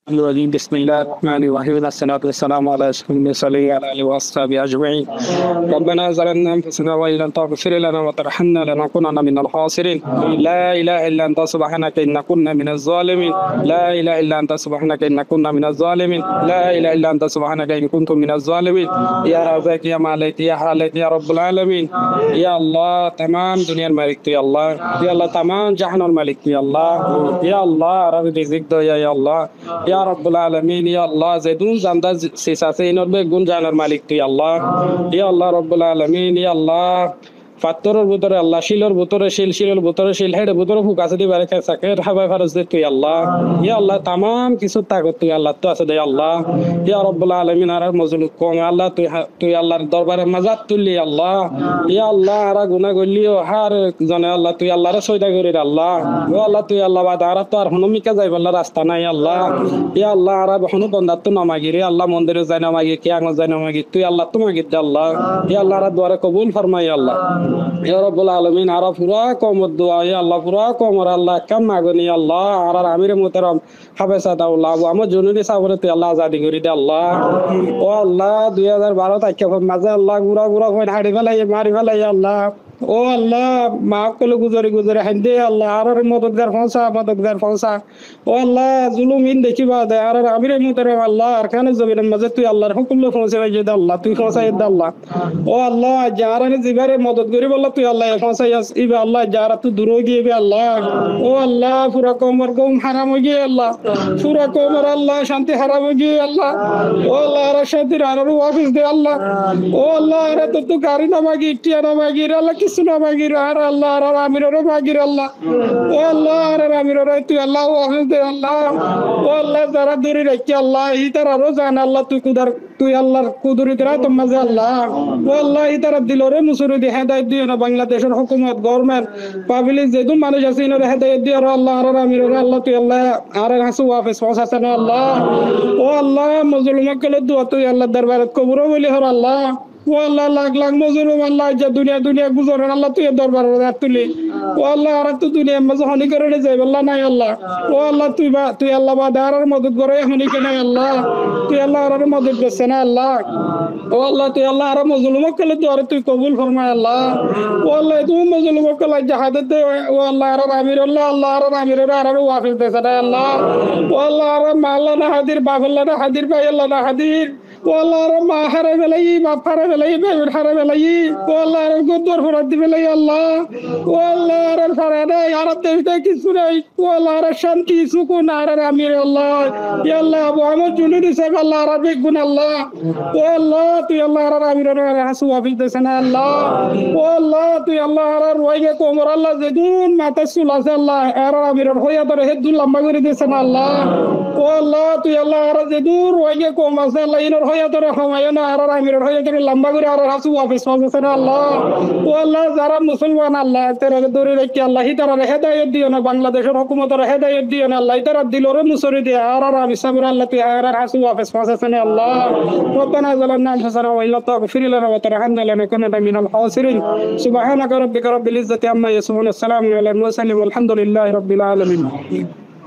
الرجيم بسم الله الرحمن الرحيم الصلاة والسلام على أشرف المرسلين وعلى آله وأصحابه أجمعين ربنا ظلمنا أنفسنا وإن لم تغفر لنا وترحمنا لنكونن من الخاسرين لا إله إلا أنت سبحانك إنا كنا من الظالمين لا إله إلا أنت سبحانك إنا كنا من الظالمين لا إله إلا أنت سبحانك إن كنت من الظالمين يا رزاق يا مالك يا حالك يا رب العالمين يا الله تمام دنيا الملك يا الله تمام جهان الملك يا الله رب رزق دو يا الله يا رب العالمين يا الله زيدون زمدا سيساسين وربي جانر مالك يا الله رب العالمين يا الله পাত্তরের ভিতরে আল্লাহ শিলের ভিতরে শিলের ভিতরে শিল হেডের ভিতরে ফুকাছে দিবার সাকের হাবাই ফারজ দে তুই আল্লাহ ইয়া আল্লাহ तमाम কিছু তাকত তুই আল্লাহ তো আছে দে আল্লাহ ইয়া রব্বুল আলামিন আর মজলুক কোন আল্লাহ তুই আল্লাহর দরবারে মাজাত তুললি আল্লাহ ইয়া আল্লাহ আর গুনাহ করলিও হার জানে আল্লাহ তুই আল্লাহর সয়দা করে আল্লাহ ও আল্লাহ তুই আল্লাহ বাদ আর তো আর হনো মিকা যাই বল্লা রাস্তা নাই আল্লাহ ইয়া আল্লাহ আর হনো বন্দাত তো নামাগি রে আল্লাহ মন্দিরে যাই নামাগি কি আঙ্গ যাই নামাগি তুই আল্লাহ তোমাকে দে আল্লাহ ইয়া আল্লাহ আর দোয়া কবুল ফরমাই আল্লাহ ইয়া রাব্বুল আলামিন আর পুরা কওমত দোয়া ইয়া আল্লাহ পুরা কওমর আল্লাহ কাম মাগনি আল্লাহ আর আমির মুহতারাম হাবেসা দাউল্লাহ আমার জুনুনি সাবরে তুই আল্লাহ আজাদি করি দে আল্লাহ ও আল্লাহ 2012 তারিখে মাঝে আল্লাহ গুরা গুরা কই হাড়ি ফেলাই মারি ফেলাই আল্লাহ ও আল্লাহ মাফ করে গুজরে হাইদে আল্লাহ আর মদতগার ফলসা ও আল্লাহ জুলুমিন দেখিবা দে আর আমির মুহতারাম আল্লাহ আর খানে জমিনের মাঝে তুই আল্লাহর হুকুম লো পৌঁছে দে আল্লাহ তুই পৌঁছাই দে আল্লাহ ও আল্লাহ যারানে জিবারে মদত করি বল্লা তুই আল্লাহ পৌঁছাই ইবা আল্লাহ যারা তুই দূর গিয়ে আল্লাহ ও আল্লাহ পুরা কমর গম হারাম হয়ে গিয়ে আল্লাহ পুরা কমর আল্লাহ শান্তি হারাম হয়ে গিয়ে আল্লাহ ও আল্লাহ আর শান্তির আর ওয়াফিস দে আল্লাহ ও আল্লাহ আর তো গাড়ি না মাগি টিয়া না মাগি আল্লাহ কিছু না মাগি আর আল্লাহ আর আমিরও মাগি আল্লাহ ও আল্লাহ আর আমিরও তুই আল্লাহ ওয়াফিস দে আল্লাহ ও আল্লাহ যারা দূরে রাখি আল্লাহ ই তারা জান আল্লাহ তুই আল্লাহর কুদরত রা তো মাঝে আল্লাহ ও আল্লাহ ই তারা দিলরে মুসুরি দি হেদায়েত দিও না বাংলাদেশের হুকুমত গভর্নমেন্ট পাবলিক যেদু মানুষ আছে ইনরে হেদায়েত দিও আল্লাহ আর আমিরও আল্লাহ তুই আল্লাহ আর হাসু ওয়াফিস পৌঁছাছে না আল্লাহ ও আল্লাহ মজলুমক কলে দোয়া তুই আল্লাহ দরবারে কবুল বলি হর আল্লাহ ও আল্লাহ লাখ লাখ মজলুম আল্লাহ যা দুনিয়া গুজরেন আল্লাহ তুই দরবারে রাত তুলি ও আল্লাহ আর তুই দুনিয়া মাঝে হনি করে যাই আল্লাহ নাই আল্লাহ ও আল্লাহ তুই আল্লাহ বা দারার মদত করে হনি কে নাই আল্লাহ তুই আল্লাহ আর মদত করছে না আল্লাহ ও আল্লাহ তুই আল্লাহ আর মজলুমক কলে দোয়া তুই কবুল ফরমায় আল্লাহ ও আল্লাহ তুই মজলুমক কলে জাহাদত দে ও আল্লাহ আর আমির আল্লাহ আর আমির আর ওয়াফিস দে সাদা আল্লাহ ও আল্লাহ আর মাল্লা না হাদির বাবুল্লাহ না হাদির ভাই আল্লাহ না হাদির ও আল্লাহ আর মা হারে বেলাই বাপ হারে বেলাই বেবির হারে বেলাই ও আল্লাহ আর গোদর ফরাত দি বেলাই আল্লাহ ও আল্লাহ আর ফারাদা আর দেশে কিছু নাই ও আল্লাহ আর শান্তি সুকুন আর আমির আল্লাহ ইয়া আল্লাহ আবু আমর জুনুদি সাহেব আল্লাহ আর বেগুন আল্লাহ ও আল্লাহ তুই আল্লাহ আর আমির আর হাসু ওয়াফিস দেন আল্লাহ ও আল্লাহ তুই আল্লাহ আর রোয়াইগে কোমর আল্লাহ যেদুন মাথা চুল আছে আল্লাহ আর আমির হইয়া তোর হেদুল লম্বা করে দিয়েছেন আল্লাহ ও আল্লাহ তুই আল্লাহ আর যেদুন রোয়াইগে কম আছে আল্লাহ ইনর হইয়া তোর হমায় না আর আমির হইয়া তোর লম্বা করে আর হাসু ওয়াফিস পৌঁছেছেন আল্লাহ ও আল্লাহ যারা মুসলমান আল্লাহ তেরে দূরে রেখে আল্লাহ তারা হেদায়েত দিও না বাংলাদেশের হুকুমতের হেদায়েত দিও না আল্লাহ তারা দিলরে মুসরি দিয়ে আর আমি সাবর আল্লাহ তুই আর হাসু ওয়াফিস পৌঁছেছেন আল্লাহ ربنا ظلمنا انفسنا وان لم تغفر لنا وترحمنا لنكونن من الخاسرين سبحانك ربك رب العزة عما يصفون السلام على المرسلين والحمد لله رب العالمين